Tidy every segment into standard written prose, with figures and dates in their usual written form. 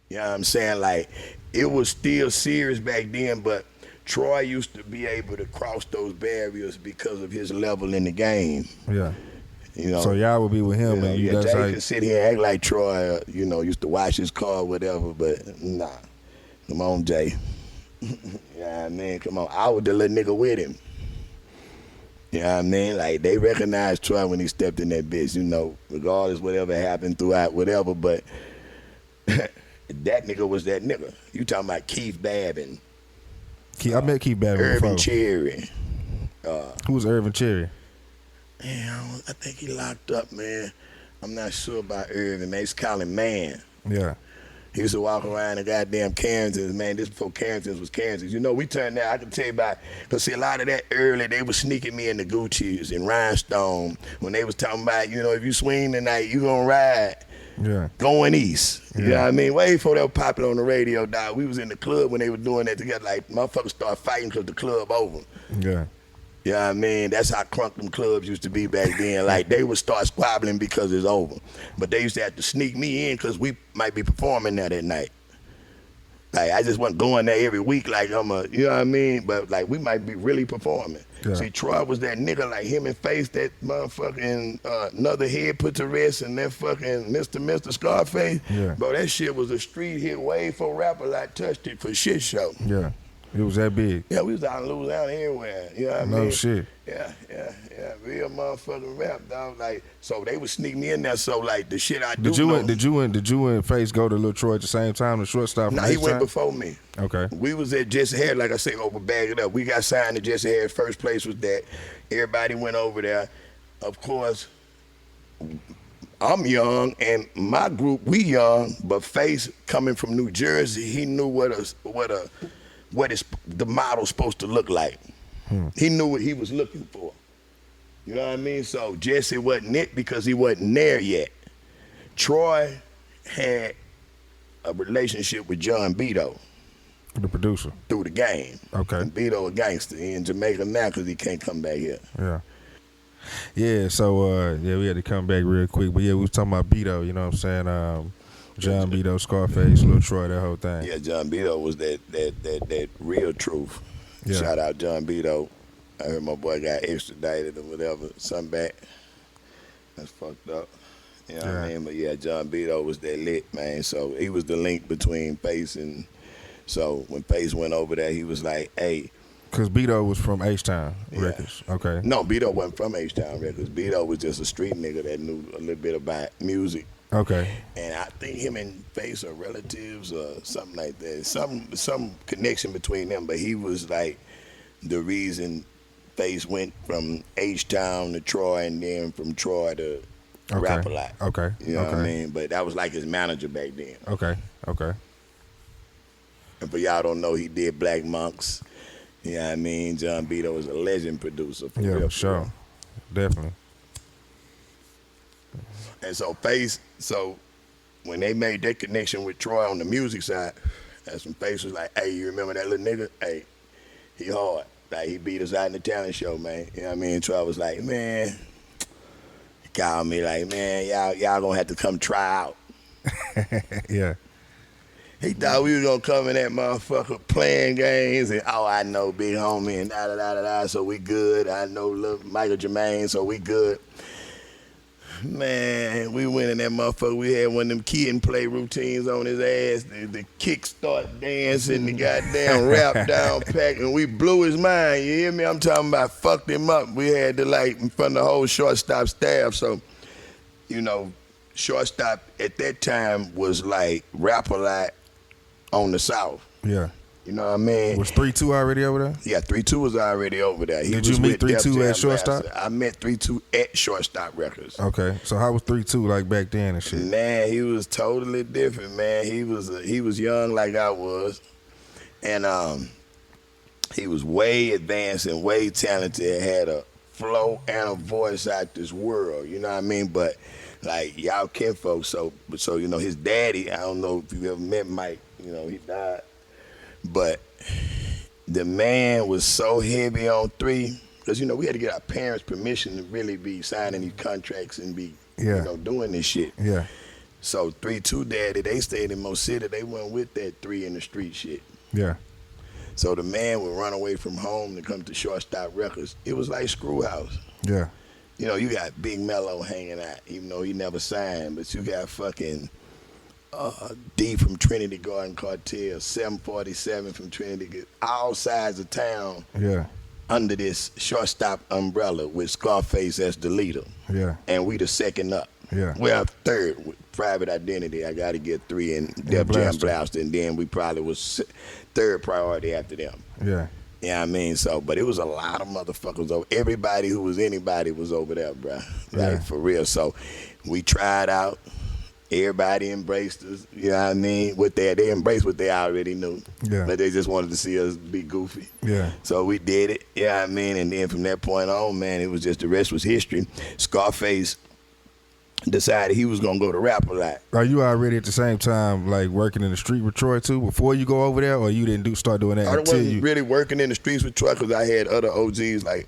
You know what I'm saying? Like, it was still serious back then, but Troy used to be able to cross those barriers because of his level in the game. Yeah. You know, So y'all would be with him, and yeah, that's Jay how. could sit here and act like Troy, used to wash his car or whatever, but nah. Come on, Jay. Yeah, I mean, come on. I was the little nigga with him. You know what I mean? Like, they recognized Troy when he stepped in that bitch, regardless whatever happened throughout, whatever, but that nigga was that nigga. You talking about Keith Babin. I met Keith Babin Irvin before. Cherry. Who was Irvin Cherry? Man, I think he locked up, man. I'm not sure about Irvin, man. They used to call him Man. Yeah. He used to walk around the goddamn Carringtons, man. This before Carringtons was Carringtons. We turned out, I can tell you about, because see, a lot of that early, they was sneaking me in the Gucci's and Rhinestone when they was talking about, if you swing tonight, you gonna ride. Yeah. Going east. Yeah. You know what I mean? Way before they were popular on the radio, dog. We was in the club when they were doing that together. Like, motherfuckers started fighting because the club over. Yeah. You know what I mean? That's how crunk them clubs used to be back then. Like, they would start squabbling because it's over. But they used to have to sneak me in because we might be performing there that night. Like, I just wasn't going there every week like you know what I mean? But, like, we might be really performing. Yeah. See, Troy was that nigga, like him and Face, that motherfucking Another Head Put to Rest and that fucking Mr. Scarface. Yeah. Bro, that shit was a street hit way for rapper like touched it for shit show. Yeah. It was that big. Yeah, we was out in Louisiana everywhere. You know what I mean? No shit. Yeah. Real motherfucking rap, dog. Like, so they would sneak me in there. So like the shit I do. Did you and Face go to Lil Troy at the same time? The Shortstop. Nah, he went before me. Okay. We was at Jesse Harris, like I say, over bag it up. We got signed to Jesse Harris. First place was that. Everybody went over there. Of course, I'm young and my group, we young, but Face coming from New Jersey, he knew what the model's supposed to look like. He knew what he was looking for. You know what I mean? So Jesse wasn't it because he wasn't there yet. Troy had a relationship with John Berto. The producer. Through the game. Okay. And Berto a gangster. He in Jamaica now because he can't come back here. Yeah. Yeah, so we had to come back real quick. But yeah, we was talking about Berto, you know what I'm saying? John Berto, Scarface, Lil Troy, that whole thing. Yeah, John Berto was that real truth. Yeah. Shout out John Berto. I heard my boy got extradited or whatever, something back. That's fucked up. You know what I mean? But yeah, John Berto was that lit, man. So he was the link between Face and, so when Face went over there, he was like, hey. Because Berto was from H-Town Records. Okay. No, Berto wasn't from H-Town Records. Berto was just a street nigga that knew a little bit about music. Okay. And I think him and Face are relatives or something like that. Some connection between them, but he was like the reason Face went from H-Town to Troy and then from Troy to Rap A Lot. Okay. You know what I mean? But that was like his manager back then. Okay. And for y'all don't know, he did Black Monks. You know what I mean? John Berto was a legend producer. For real, sure. Definitely. And so Face, when they made that connection with Troy on the music side, that's when Face was like, hey, you remember that little nigga? Hey, he hard. Like, he beat us out in the talent show, man. You know what I mean? Troy was like, man, he called me like, man, y'all gonna have to come try out. Yeah. He thought we was gonna come in that motherfucker playing games and, oh, I know Big Homie and da-da-da-da-da, so we good. I know little Michael Jermaine, so we good. Man, we went in that motherfucker. We had one of them kid and play routines on his ass. The kick start dancing, the goddamn rap down pack, and we blew his mind. You hear me? I'm talking about fucked him up. We had to, like, in front of the whole Shortstop staff. So, Shortstop at that time was like Rap A Lot on the South. Yeah. You know what I mean? Was 3-2 already over there? Yeah, 3-2 was already over there. Did you meet 3-2 at Shortstop? I met 3-2 at Shortstop Records. Okay, so how was 3-2 like back then and shit? Man, he was totally different, man. He was young like I was, and he was way advanced and way talented. Had a flow and a voice out this world. You know what I mean? But like y'all kinfolk, so his daddy. I don't know if you ever met Mike. He died. But the man was so heavy on 3, because, we had to get our parents' permission to really be signing these contracts and be, doing this shit. Yeah. So 3-2 Daddy, they stayed in Mo City. They went with that 3 in the street shit. Yeah. So the man would run away from home to come to Shortstop Records. It was like Screwhouse. Yeah. You know, you got Big Mello hanging out, even though he never signed, but you got fucking D from Trinity Garden Cartel, 747 from Trinity, all sides of town Yeah. under this Shortstop umbrella with Scarface as the leader. Yeah. And we the second up. Yeah. Well, third with Private Identity. I got to get 3 in Def Jam Blaster, and then we probably was third priority after them. Yeah. Yeah, I mean, so, but it was a lot of motherfuckers over. Everybody who was anybody was over there, bro. Like, Yeah. for real. So, we tried out. Everybody embraced us. You know what I mean? They embraced what they already knew. Yeah. But they just wanted to see us be goofy. Yeah. So we did it. Yeah, you know I mean, and then from that point on, man, it was just the rest was history. Scarface decided he was gonna go to rap a lot. Are you already at the same time like working in the street with Troy too before you go over there, or you didn't start doing that I until wasn't you? really working in the streets with Troy because I had other OGs like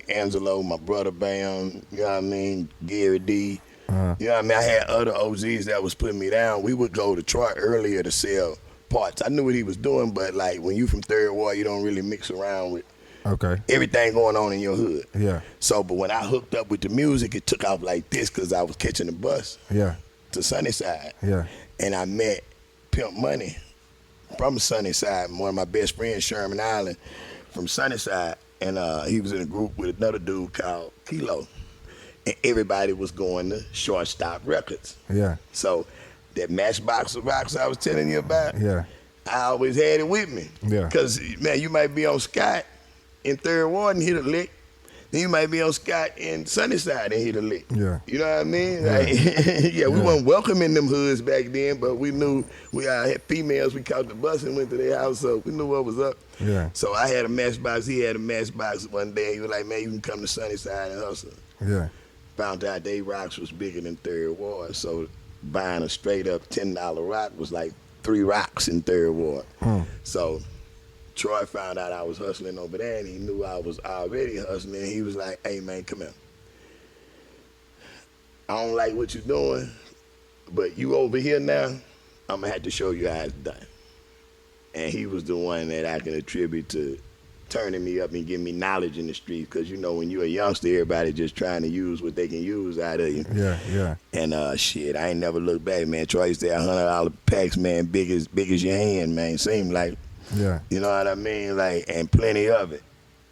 Angelo, my brother Bam, you know what I mean, Gary D. You know what I mean? I had other OGs that was putting me down. We would go to Troy earlier to sell parts. I knew what he was doing, but like when you from Third Ward, you don't really mix around with Okay. everything going on in your hood. Yeah. So, but when I hooked up with the music, it took off like this because I was catching the bus Yeah. to Sunnyside. Yeah. And I met Pimp Money from Sunnyside, one of my best friends, Sherman Island, from Sunnyside. And he was in a group with another dude called Kilo. And everybody was going to Shortstop Records. Yeah. So that Matchbox of Rocks I was telling you about, Yeah. I always had it with me. Yeah. Because, man, you might be on Scott in Third Ward and hit a lick. Then you might be on Scott in Sunnyside and hit a lick. Yeah. You know what I mean? Yeah. Like, yeah, we weren't welcome in them hoods back then, but we knew we all had females. We caught the bus and went to their house, so we knew what was up. Yeah. So I had a Matchbox. He had a Matchbox one day. He was like, man, you can come to Sunnyside and hustle. Yeah. Found out they rocks was bigger than Third Ward, so buying a straight up $10 rock was like 3 rocks in Third Ward. So Troy found out I was hustling over there, and he knew I was already hustling. He was like, hey, man, come here. I don't like what you're doing, but you over here now, I'm going to have to show you how it's done. And he was the one that I can attribute to turning me up and giving me knowledge in the streets, because, you know, when you're a youngster, everybody just trying to use what they can use out of you. Yeah. Yeah. And shit, I ain't never looked back, man. Troy used to have $100 packs, man, big as your hand, man. Seemed like, Yeah. you know what I mean? Like, and plenty of it.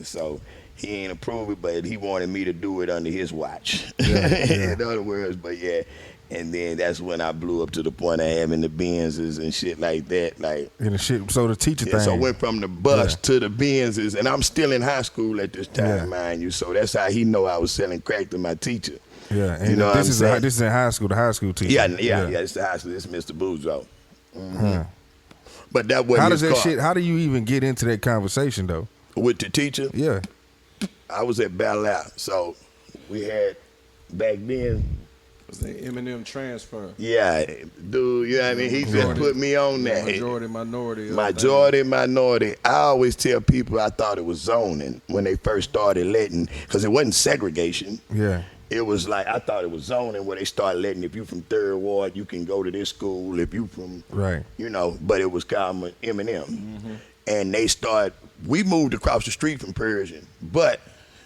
So he ain't approved it, but he wanted me to do it under his watch. Yeah, yeah. In other words, but yeah. And then that's when I blew up to the point of having the Benzes and shit like that. Like, And the shit. So the teacher yeah, thing. so I went from the bus Yeah. to the Benzes, and I'm still in high school at this time, Yeah. mind you. So that's how he know I was selling crack to my teacher. Yeah. And You know what this I'm is saying? this is in high school. The high school teacher. Yeah, it's the high school. It's Mr. Boudreaux. But that wasn't How does his that car. shit? How do you even get into that conversation though? With the teacher, Yeah. I was at Bel Air, so we had back then. Was the Eminem transfer? Yeah, dude, you know what I mean? He just Majority. put me on that. Majority, minority. Minority. I always tell people I thought it was zoning when they first started letting, because it wasn't segregation. Yeah. It was like, I thought it was zoning where they started letting, if you from Third Ward, you can go to this school. If you from, Right. you know, but it was called Eminem. And we moved across the street from Persian, but,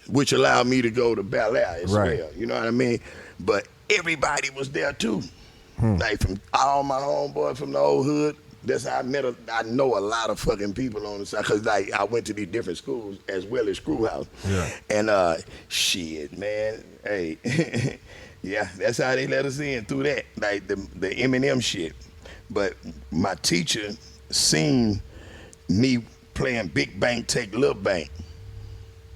which allowed me to go to Bel Air as Right. well. You know what I mean? But everybody was there too. Like from all my homeboys from the old hood. That's how I know a lot of fucking people on the side, because like I went to these different schools as well as Screwhouse. Yeah. And shit, man, hey, yeah, that's how they let us in through that, like the Eminem shit. But my teacher seen me playing Big Bank Take Little Bank.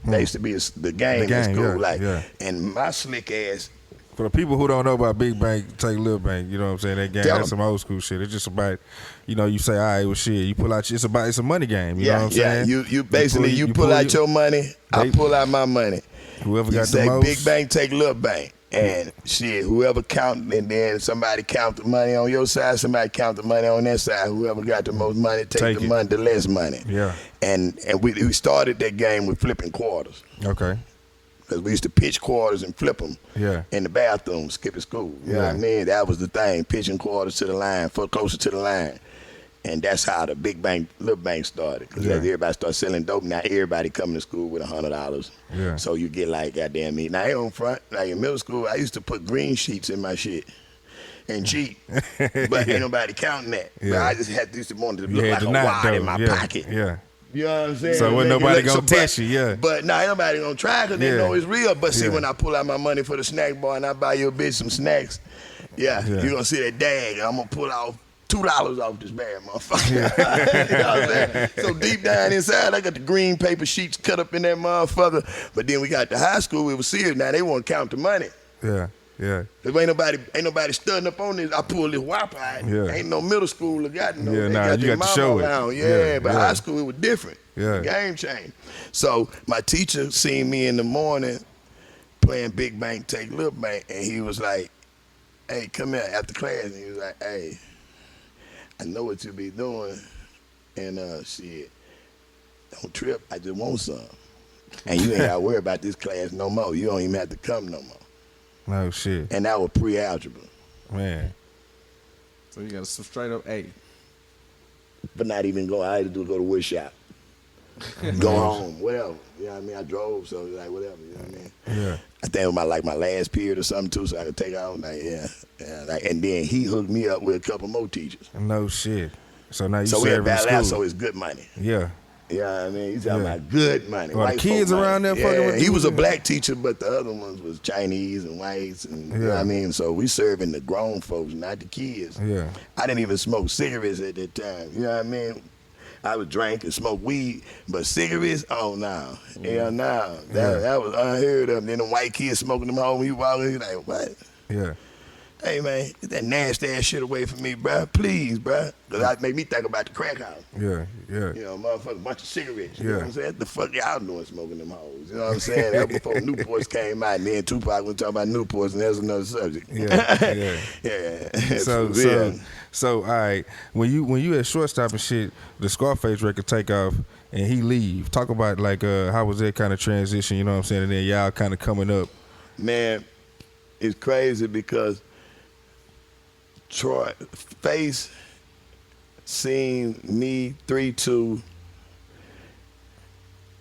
That used to be the game in school, yeah, like, yeah. and my slick ass. For the people who don't know about Big Bank, Take Little Bank, you know what I'm saying? That game, Tell that's 'em. some old school shit. It's just about, you know, you say, all right, well, shit, you pull out, it's a money game. You know what I'm saying? You basically you pull out your money, I pull out my money. Whoever You got the say most. Big Bank take Little Bank, and shit, whoever count, and then somebody count the money on your side, somebody count the money on their side. Whoever got the most money take the it. money, the less money. Yeah. And we started that game with flipping quarters. Okay. because we used to pitch quarters and flip them in the bathroom, skipping school. You know what I mean? That was the thing, pitching quarters to the line, closer to the line. And that's how the big bank, little bank started. Because as everybody started selling dope, now everybody coming to school with $100. Yeah. So you get like, goddamn me. Now, I ain't on front, like in middle school, I used to put green sheets in my shit and cheat. But ain't nobody counting that. But I just used to want it to look like a wad in my pocket. Yeah. You know what I'm saying? So when nobody gonna test you, But ain't nobody gonna try because they know it's real. But see, when I pull out my money for the snack bar and I buy your bitch some snacks, you gonna see that dag. I'm gonna pull out $2 off this bad motherfucker. You know what I'm saying? So deep down inside, I got the green paper sheets cut up in that motherfucker. But then we got to high school, it was serious. Now they want to count the money. Yeah. Cause ain't nobody studying up on this. I pull this whopper out. Ain't no middle school that got no. You got to show it. But high school it was different. Game change. So my teacher seen me in the morning playing big bank, take little bank, and he was like, "Hey, come here after class." And he was like, "Hey, I know what you be doing, and shit, don't trip. I just want some, and you ain't got to worry about this class no more. You don't even have to come no more." No shit. And that was pre-algebra. Man. So you got a straight up A. But not even go. I had to go to wood shop, go home, whatever. You know what I mean? I drove, so like whatever. You know what I mean? Yeah. I think it was my last period or something too, so I could take out. Like, and then he hooked me up with a couple more teachers. No shit. So now you so we had serving school. school. So it's good money. Yeah. You know what I mean? He's talking about good money. Well, the kids around there fucking with he you? was a black teacher, but the other ones was Chinese and whites. And, you know what I mean? So we serving the grown folks, not the kids. Yeah. I didn't even smoke cigarettes at that time. You know what I mean? I would drink and smoke weed, but cigarettes, oh, no. Hell no. That was unheard of. And then the white kids smoking them home, you walk in, you like, what? Yeah. Hey, man, get that nasty ass shit away from me, bruh. Please, bruh. Because that made me think about the crack house. Yeah. You know, motherfucker, bunch of cigarettes. You know what I'm saying? What the fuck y'all doing smoking them hoes? You know what I'm saying? That was before Newports came out, and then Tupac was talking about Newports, and there's another subject. Yeah. So, all right, when you at Shortstop and shit, the Scarface record take off, and he leave. Talk about, like, how was that kind of transition, you know what I'm saying? And then y'all kind of coming up. Man, it's crazy because Troy Face seen me 3-2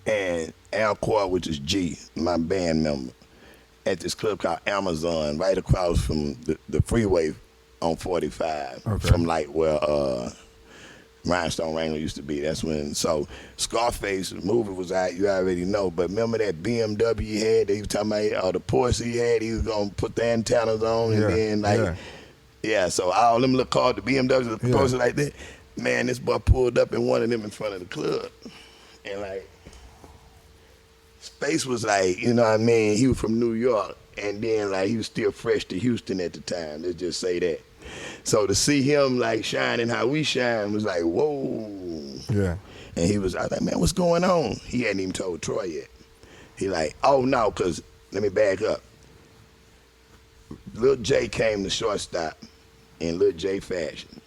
and Al Court, which is G, my band member, at this club called Amazon, right across from the freeway on 45, from like where Rhinestone Wrangler used to be. That's when, so Scarface, the movie was out, you already know, but remember that BMW he had, they was talking about, the Porsche he had, he was going to put the antennas on, and then like, so all them little cars, the BMWs, the Porsche like that, man, this boy pulled up in one of them in front of the club, and like, Space was like, you know what I mean, he was from New York, and then like, he was still fresh to Houston at the time, let's just say that. So to see him like shining how we shine was like, whoa. Yeah. And I was like, man, what's going on? He hadn't even told Troy yet. He like, oh no, because let me back up. Lil J came to Shortstop in Lil J fashion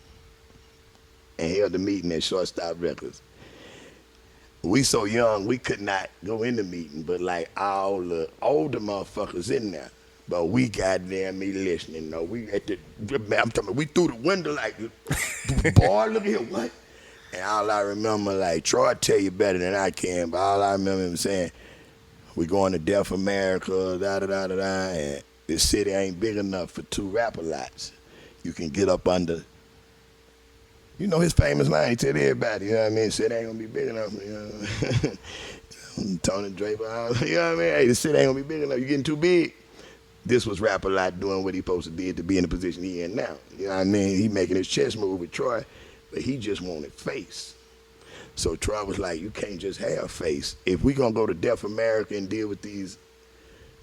and held the meeting at Shortstop Records. We so young, we could not go in the meeting, but like all the older motherfuckers in there. But we goddamn me listening. No, we at the, I'm talking about, we through the window like, boy, look here, what? And all I remember, like, Troy tell you better than I can, but all I remember him saying, we going to Deaf America, da-da-da-da-da, and this city ain't big enough for 2 rapper lots. You can get up under, you know his famous line, he tell everybody, you know what I mean? City ain't gonna be big enough, you know. Tony Draper, you know what I mean? Hey, the city ain't gonna be big enough, you getting too big. This was Rap A Lot doing what he supposed to did to be in the position he in now. You know what I mean? He making his chess move with Troy, but he just wanted Face. So Troy was like, you can't just have Face. If we gonna go to Deaf America and deal with these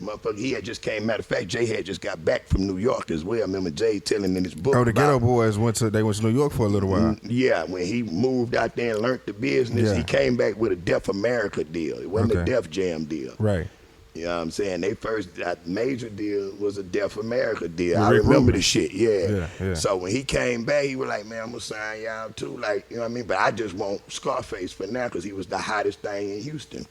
motherfuckers, he had just came, matter of fact, Jay had just got back from New York as well. I remember Jay telling in his book. Oh, the Ghetto Boys went to New York for a little while. Yeah, when he moved out there and learned the business, he came back with a Deaf America deal. It wasn't a Def Jam deal. Right. You know what I'm saying? They first major deal was a Deaf America deal. I remember the shit, yeah. So when he came back, he was like, man, I'm going to sign y'all too. Like, you know what I mean? But I just want Scarface for now because he was the hottest thing in Houston.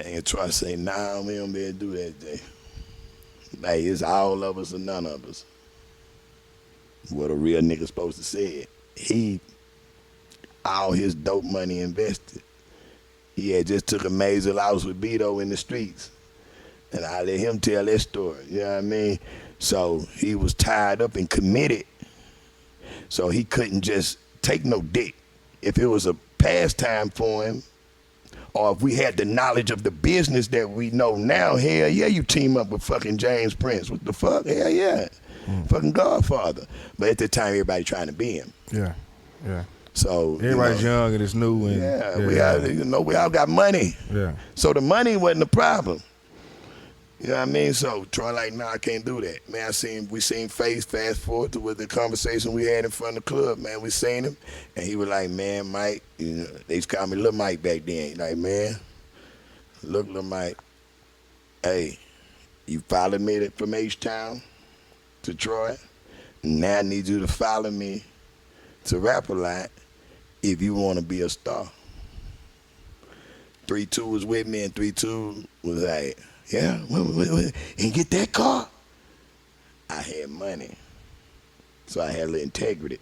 And Troy say, nah, we don't be able to do that, Jay. Like, it's all of us or none of us. What a real nigga supposed to say it. All his dope money invested. He had just took a major loss with Beto in the streets. And I let him tell that story, you know what I mean? So he was tied up and committed. So he couldn't just take no dick. If it was a pastime for him, or if we had the knowledge of the business that we know now, hell yeah, you team up with fucking James Prince. What the fuck? Hell yeah. Fucking Godfather. But at the time, everybody trying to be him. Yeah. So everybody's young and it's new. And, we all got money. Yeah. So the money wasn't the problem. You know what I mean? So Troy like, nah, I can't do that. Man, we seen Face, fast forward to with the conversation we had in front of the club, man. We seen him, and he was like, man, Mike, they used to call me Lil Mike back then. He like, man, look, Lil Mike, hey, you followed me from H-Town to Troy. Now I need you to follow me to Rap-A-Lot if you want to be a star. 3-2 was with me, and 3-2 was like, yeah, and get that car. I had money, so I had a little integrity.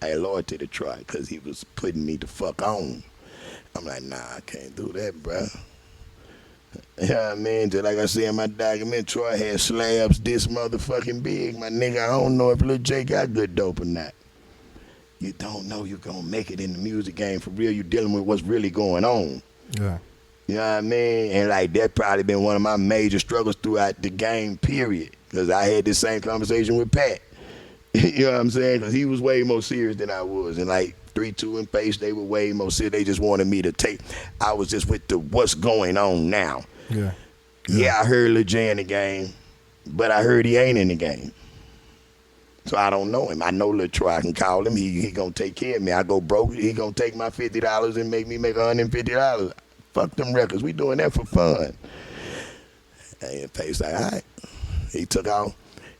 I had loyalty to Troy because he was putting me the fuck on. I'm like, nah, I can't do that, bro. You know what I mean? Just like I said in my document, Troy had slabs this motherfucking big. My nigga, I don't know if Lil J got good dope or not. You don't know you're going to make it in the music game for real. You're dealing with what's really going on. Yeah. You know what I mean? And like that probably been one of my major struggles throughout the game, period. Because I had this same conversation with Pat. You know what I'm saying? Because he was way more serious than I was. And like 3-2 and Pace, they were way more serious. They just wanted me to take. I was just with the what's going on now. Yeah. Yeah, I heard Lil J in the game, but I heard he ain't in the game. So I don't know him. I know Lil Troy. I can call him. He gonna take care of me. I go broke. He gonna take my $50 and make me make $150. Fuck them records. We doing that for fun. And Pace like, all right. He took off.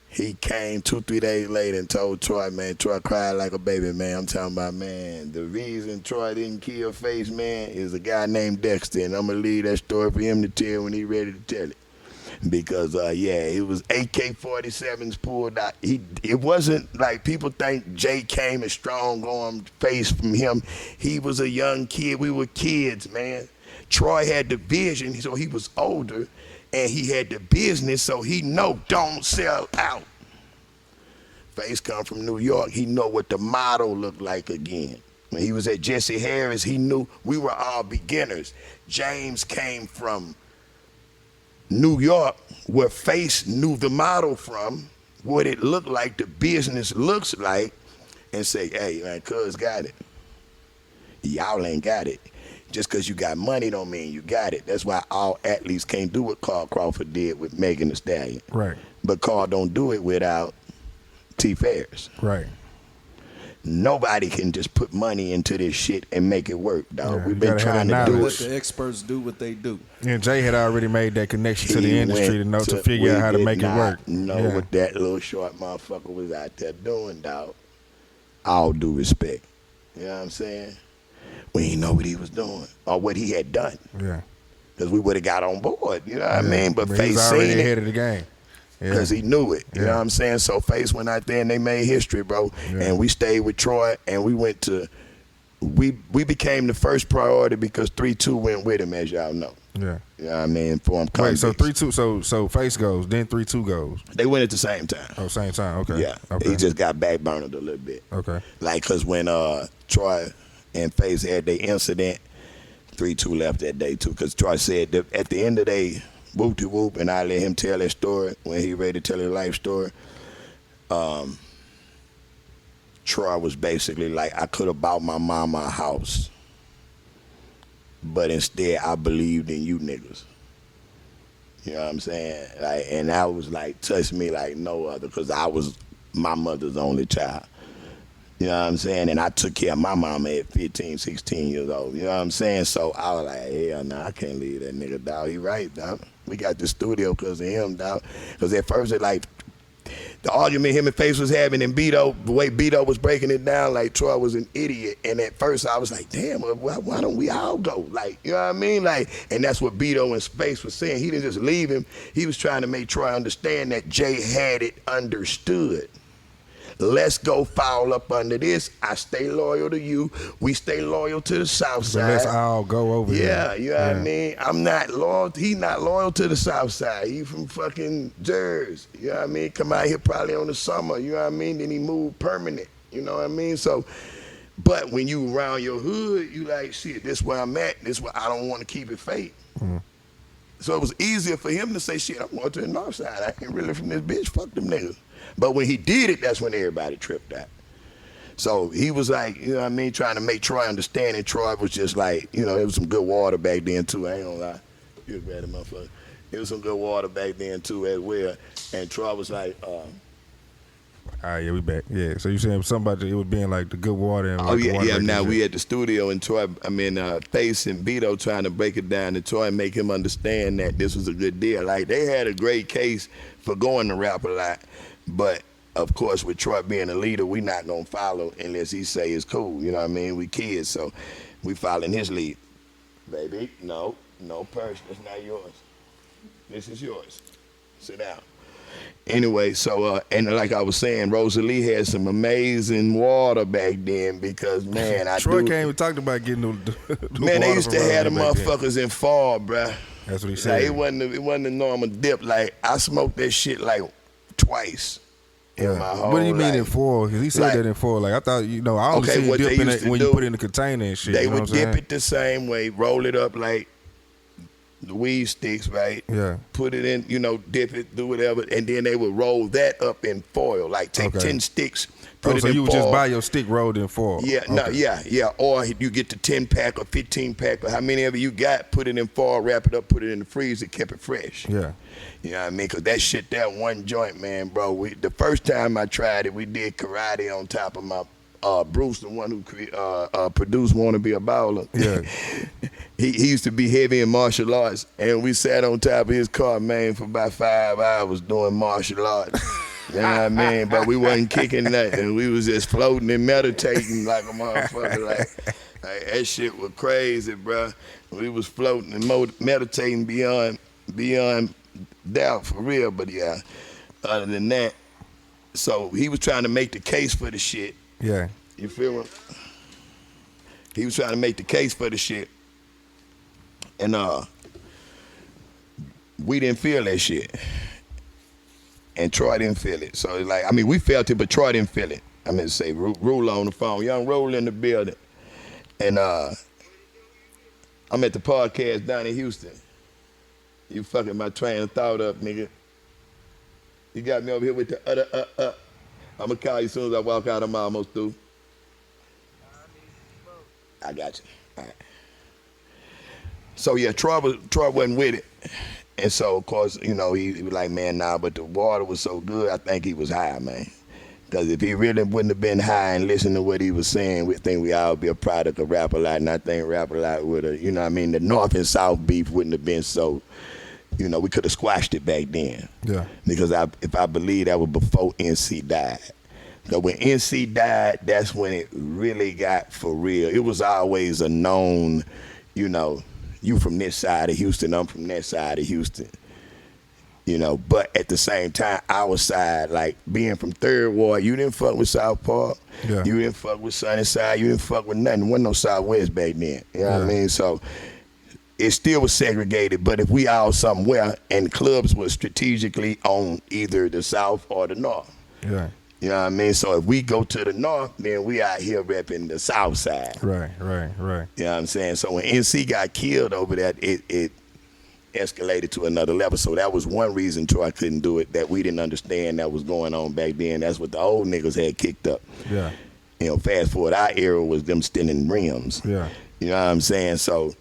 He came 2-3 days later and told Troy, man, Troy cried like a baby, man. I'm talking about, man, the reason Troy didn't kill Face, man, is a guy named Dexter. And I'm going to leave that story for him to tell when he ready to tell it. Because, it was AK-47s pulled out. It wasn't like people think Jay came and strong on Face from him. He was a young kid. We were kids, man. Troy had the vision, so he was older, and he had the business, so he know don't sell out. Face come from New York. He know what the motto looked like again. When he was at Jesse Harris, he knew we were all beginners. James came from New York, where Face knew the motto from, what it looked like, the business looks like, and say, hey, man, cuz got it. Y'all ain't got it. Just because you got money don't mean you got it. That's why all athletes can't do what Carl Crawford did with Megan Thee Stallion. Right. But Carl don't do it without T. Ferris. Right. Nobody can just put money into this shit and make it work, dog. Yeah, We've been trying to do Let it. the experts do what they do. And Jay had already made that connection to the industry to figure out how to make it work. Know what that little short motherfucker was out there doing, dog. All due respect. You know what I'm saying? We didn't know what he was doing or what he had done. Yeah. Because we would have got on board, you know what I mean? But Face he was already seen ahead it of the game. because he knew it. You know what I'm saying? So Face went out there and they made history, bro. Yeah. And we stayed with Troy and we went to we became the first priority because 3-2 went with him, as y'all know. Yeah. You know what I mean? For him. Wait, so 3-2, so Face goes, then 3-2 goes. They went at the same time. Oh, same time. Okay. Yeah. Okay. He just got backburnered a little bit. Okay. Like, because when Troy and Face had their incident, 3-2 left that day too. Because Troy said that at the end of the day, whoop-de-whoop, and I let him tell that story when he ready to tell his life story. Troy was basically like, I could have bought my mama a house, but instead I believed in you niggas. You know what I'm saying? Like, and that was like, touched me like no other, because I was my mother's only child. You know what I'm saying? And I took care of my mama at 15, 16 years old. You know what I'm saying? So I was like, hell no, I can't leave that nigga, dog. He right, dog. We got the studio because of him, dog. Because at first it like, the argument him and Face was having, and Beto, the way Beto was breaking it down, like Troy was an idiot. And at first I was like, damn, why don't we all go? Like, you know what I mean? Like, and that's what Beto and Space was saying. He didn't just leave him. He was trying to make Troy understand that Jay had it understood. Let's go foul up under this. I stay loyal to you. We stay loyal to the South Side. Let's all go over here. Yeah, you know what I mean? I'm not loyal. He not loyal to the South Side. He from fucking Jersey. You know what I mean? Come out here probably on the summer. You know what I mean? Then he moved permanent. You know what I mean? So, but when you around your hood, you like, shit, this where I'm at. This where I don't want to keep it fake. So it was easier for him to say, shit, I'm going to the North Side. I ain't really from this bitch. Fuck them niggas. But when he did it, that's when everybody tripped out. So he was like, you know what I mean, trying to make Troy understand, and Troy was just like, you know, it was some good water back then too. I ain't gonna lie. You a bad motherfucker. It was some good water back then too as well. And Troy was like, all right, yeah, we back. Yeah, so you saying somebody, it was being like the good water and oh like yeah, the water yeah. Now shit. we at the studio and Troy, Face and Beto trying to break it down, and Troy make him understand that this was a good deal. Like they had a great case for going to rap a lot, but of course with Troy being a leader, we not gonna follow unless he say it's cool. You know what I mean? We kids, so we following his lead. Baby, no purse. That's not yours. This is yours. Sit down. Anyway, so and like I was saying, Rosalie had some amazing water back then because man, Troy came and talked about getting the man, they water used from to have the Rosalie back then. motherfuckers in fall, bruh. That's what he Like, said. it wasn't a normal dip. Like I smoked that shit like twice in my whole What do you mean life. in foil? Because he said Like- that in foil. Like I thought, you know, I only Okay, see you what they dipping used it to when do, you put it in the container and shit. They you know would what I'm dip saying? it the same way, roll it up like the weed sticks, right? Yeah. Put it in, you know, dip it, do whatever, and then they would roll that up in foil. Like take Okay. 10 sticks, put it so in you would foil. just buy your stick rolled in foil? Yeah, no, Okay. yeah. Or you get the 10-pack or 15-pack or how many of you got, put it in foil, wrap it up, put it in the freezer, kept it fresh. Yeah. You know what I mean? Because that shit, that one joint, man, bro. The first time I tried it, we did karate on top of my Bruce, the one who produced "Wanna Be a Baller." Yeah. he used to be heavy in martial arts, and we sat on top of his car, man, for about 5 hours doing martial arts. You know what I mean? But we wasn't kicking nothing. We was just floating and meditating like a motherfucker. Like that shit was crazy, bro. We was floating and meditating beyond doubt, for real. But yeah, other than that, so he was trying to make the case for the shit. Yeah. You feel me? He was trying to make the case for the shit. And we didn't feel that shit. And Troy didn't feel it. So it's like, I mean, we felt it, but Troy didn't feel it. I meant to say, Rule on the phone. Young Rule in the building. And I'm at the podcast down in Houston. You fucking my train of thought up, nigga. You got me over here with the I'm gonna call you as soon as I walk out. I'm almost through. I got you. All right. So yeah, Troy wasn't with it, and so of course, you know, he was like, man, nah. But the water was so good, I think he was high, man. Because if he really wouldn't have been high and listened to what he was saying, we think we all be a product of Rap A Lot, and I think Rap A Lot would have, you know what I mean, the North and South beef wouldn't have been so, you know, we could have squashed it back then. Yeah. Because if I believe that was before NC died. So when NC died, that's when it really got for real. It was always a known, you know, you from this side of Houston, I'm from that side of Houston. You know, but at the same time, our side, like being from Third Ward, you didn't fuck with South Park. Yeah. You didn't fuck with Sunnyside. You didn't fuck with nothing. There wasn't no Southwest back then. You know what I mean? So it still was segregated, but if we all somewhere and clubs were strategically on either the South or the North. Yeah. You know what I mean? So if we go to the North, then we out here repping the South side. Right. You know what I'm saying? So when NC got killed over that, it escalated to another level. So that was one reason Troy couldn't do it, that we didn't understand that was going on back then. That's what the old niggas had kicked up. Yeah. You know, fast forward, our era was them stealing rims. Yeah. You know what I'm saying? So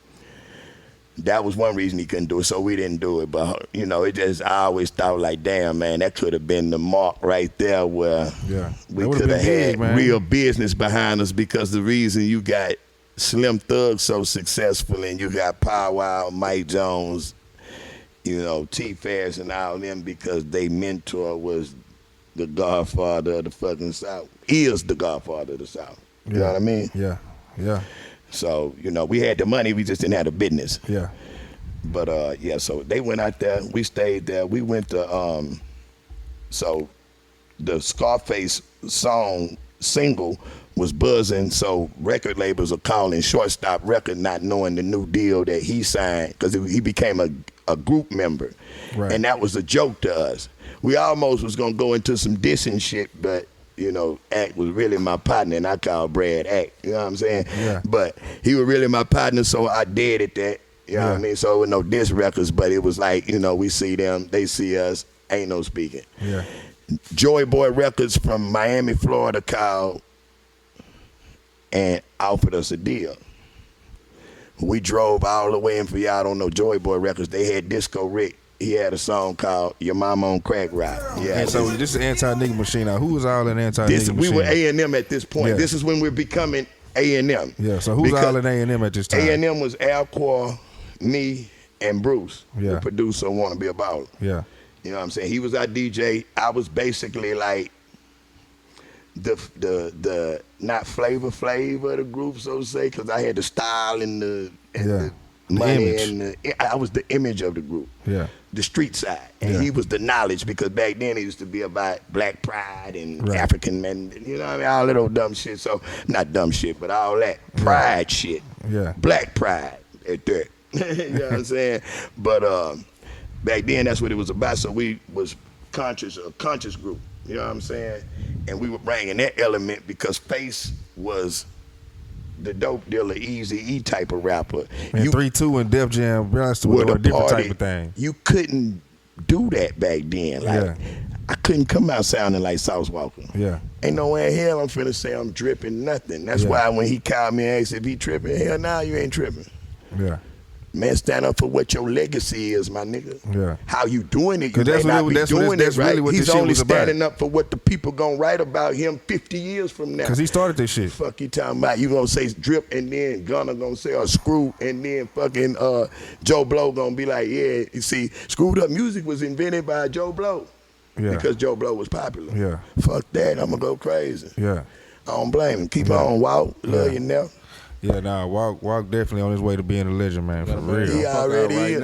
that was one reason he couldn't do it, so we didn't do it. But, you know, I always thought like, damn, man, that could have been the mark right there where we could have had real business behind us, because the reason you got Slim Thug so successful and you got Pow Wow, Mike Jones, you know, T-Fast and all them, because they mentor was the godfather of the fucking South. Is the godfather of the South. You know what I mean? Yeah. Yeah. So, you know, we had the money, we just didn't have the business. Yeah. But yeah, so they went out there, we stayed there. We went to so the Scarface single was buzzing, so record labels are calling Shortstop record, not knowing the new deal that he signed, because he became a group member. Right. And that was a joke to us. We almost was gonna go into some dissing shit, but you know, Act was really my partner, and I called Brad Act. You know what I'm saying? Yeah. But he was really my partner, so I did it that. You know what I mean? So it was no diss records, but it was like, you know, we see them, they see us, ain't no speaking. Yeah. Joy Boy Records from Miami, Florida called and offered us a deal. We drove all the way in, for y'all don't know Joy Boy Records, they had Disco Rick. He had a song called Your Mama on Crack Rock. Yeah. And so this is Anti-Nigga Machine. Now, who was all in Anti-Nigga Machine? We were A&M at this point. Yeah. This is when we're becoming A&M. Yeah, so who's all in A&M at this time? A&M was Alquar, me, and Bruce, Yeah. the producer, Wanna Be a Baller. Yeah. You know what I'm saying? He was our DJ. I was basically like the not flavor of the group, so to say, because I had the style and the money image. I was the image of the group. Yeah. The street side. And he was the knowledge, because back then it used to be about black pride and African men, you know what I mean? All that old dumb shit. So, not dumb shit, but all that pride shit. Yeah. Black pride at that. You know what I'm saying? But back then that's what it was about. So we was a conscious group. You know what I'm saying? And we were bringing that element because Face was the dope dealer, Eazy-E type of rapper. And 3-2 and Def Jam were doing a different type of thing. You couldn't do that back then. Like, I couldn't come out sounding like Sauce Walker. Yeah. Ain't no way in hell I'm finna say I'm dripping nothing. That's why when he called me and asked if he tripping, hell nah, you ain't tripping. Yeah. Man, stand up for what your legacy is, my nigga. Yeah. How you doing it, you that's may not what be it- doing that's it right. really what this He's shit only was about. standing up for what the people gonna write about him 50 years from now. Because he started this shit. Fuck you talking about? You gonna say drip and then Gunna gonna say a screw and then fucking Joe Blow gonna be like, yeah, you see, screwed up music was invented by Joe Blow. Yeah. Because Joe Blow was popular. Yeah. Fuck that, I'm gonna go crazy. Yeah. I don't blame him. Keep on, Walt. Love you now. Yeah, nah, Walk definitely on his way to being a legend, man, for real. He already is.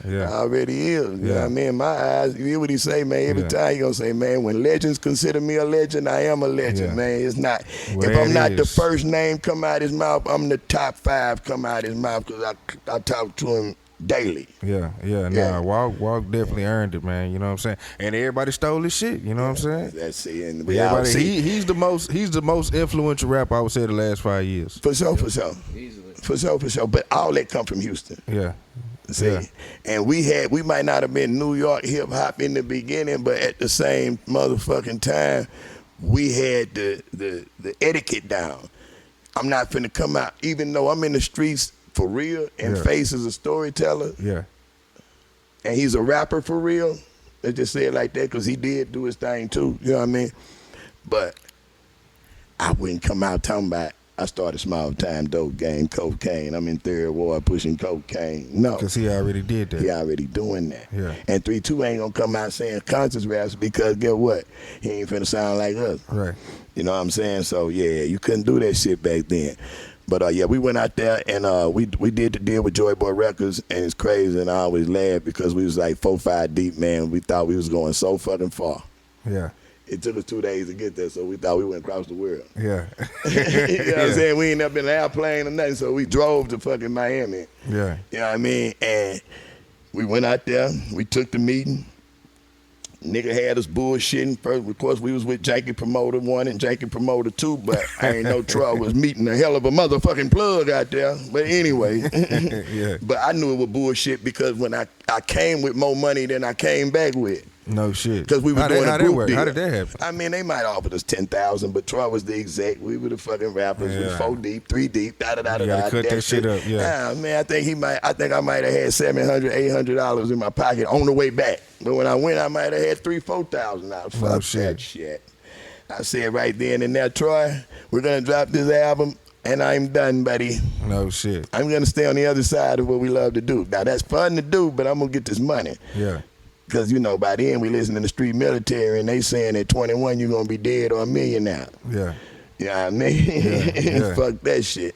Yeah. Already is. You know what I mean? In my eyes, you hear what he say, man. Every time he gonna say, man, when legends consider me a legend, I am a legend, man. It's not. Well, if I'm not the is. first name come out his mouth, I'm the top 5 come out his mouth, because I talk to him daily. Nah, Walk definitely earned it, man. You know what I'm saying? And everybody stole his shit. You know what I'm saying? That's it. And we all see. He's the most influential rapper I would say the last 5 years. For sure. Easily. For sure. But all that come from Houston. Yeah. See, and we might not have been New York hip hop in the beginning, but at the same motherfucking time, we had the etiquette down. I'm not finna come out, even though I'm in the streets for real, and Face is a storyteller. Yeah. And he's a rapper for real. Let's just say it like that, because he did do his thing too. You know what I mean? But I wouldn't come out talking about I started small time dope game, cocaine. I'm in third ward pushing cocaine. No. Because he already did that. He already doing that. Yeah. And 3-2 ain't gonna come out saying conscious raps, because guess what? He ain't finna sound like us. Right. You know what I'm saying? So yeah, you couldn't do that shit back then. But yeah, we went out there and we did the deal with Joy Boy Records, and it's crazy, and I always laugh because we was like 4-5 deep, man. We thought we was going so fucking far. Yeah. It took us 2 days to get there, so we thought we went across the world. Yeah. You know what I'm saying? We ain't never been in an airplane or nothing, so we drove to fucking Miami. Yeah. You know what I mean? And we went out there, we took the meeting. Nigga had us bullshitting. First, of course, we was with Janky Promoter 1 and Janky Promoter 2, but I ain't no trouble. Was meeting a hell of a motherfucking plug out there. But anyway, Yeah. But I knew it was bullshit because when I came with more money than I came back with. No shit. Because we were doing a group deal. How did that happen? I mean, they might have offered us 10,000, but Troy was the exec. We were the fucking rappers. We 4 deep, 3 deep, da-da-da-da-da. You gotta cut that shit up, yeah. Man, I think I might have had $700, $800 in my pocket on the way back. But when I went, I might have had $3,000, $4,000. Fuck that shit. I said right then and there, Troy, we're gonna drop this album, and I'm done, buddy. No shit. I'm gonna stay on the other side of what we love to do. Now that's fun to do, but I'm gonna get this money. Yeah. Because, you know, by then we listening to Street Military, and they saying at 21 you're going to be dead or a millionaire. Yeah. You know what I mean? Yeah. Fuck that shit.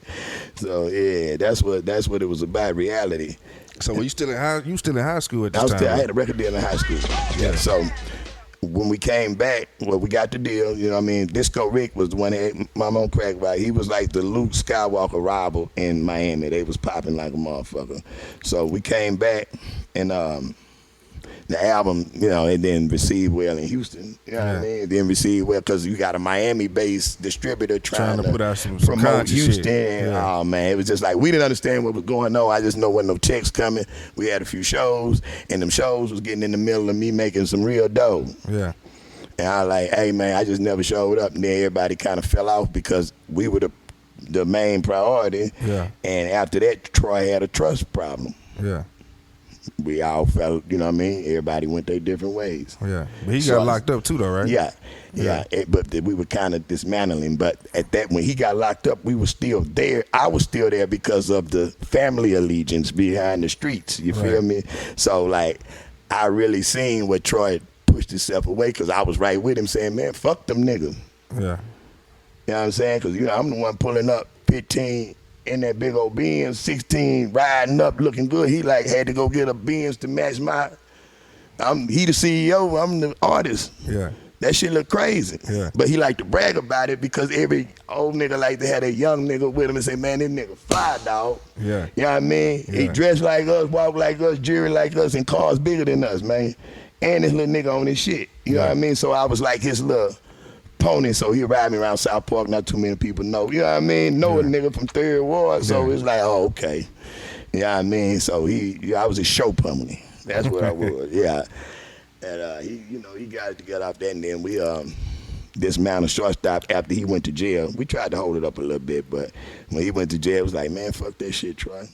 So, yeah, that's what it was about, reality. So were you still in high school at this time? I had a record deal in high school. Yeah. So when we came back, well, we got the deal. You know what I mean? Disco Rick was the one that had Mama on Crack Rock. He was like the Luke Skywalker rival in Miami. They was popping like a motherfucker. So we came back, and the album, you know, it didn't receive well in Houston. You know what I mean? It didn't receive well because you got a Miami-based distributor trying to put out some promote Houston. shit. Yeah. Oh, man, it was just like, we didn't understand what was going on. I just know wasn't no checks coming. We had a few shows, and them shows was getting in the middle of me making some real dough. Yeah. And I was like, hey, man, I just never showed up. And then everybody kind of fell off because we were the main priority. Yeah. And after that, Troy had a trust problem. Yeah. We all felt, you know what I mean? Everybody went their different ways. Yeah. But he got locked up too, though, right? Yeah. But we were kind of dismantling. But at that, when he got locked up, we were still there. I was still there because of the family allegiance behind the streets. You feel me? So, like, I really seen what Troy pushed himself away because I was right with him saying, man, fuck them niggas. Yeah. You know what I'm saying? Because, you know, I'm the one pulling up 15 in that big old Benz, 16 riding up looking good. He like had to go get a Benz to match my. He the CEO, I'm the artist. Yeah. That shit look crazy. Yeah. But he like to brag about it because every old nigga like to have a young nigga with him and say, man, this nigga fly, dog. Yeah. You know what I mean? Yeah. He dressed like us, walk like us, jewelry like us, and cars bigger than us, man. And this little nigga on his shit. You know what I mean? So I was like his little pony, so he ride me around South Park. Not too many people know. You know what I mean? Know a nigga from Third Ward, so it's like, oh, okay. You know what I mean? So I was a show pony. That's what I was. Yeah. And he got it together off that, and then we dismounted Shortstop after he went to jail. We tried to hold it up a little bit, but when he went to jail, it was like, man, fuck that shit, Troy.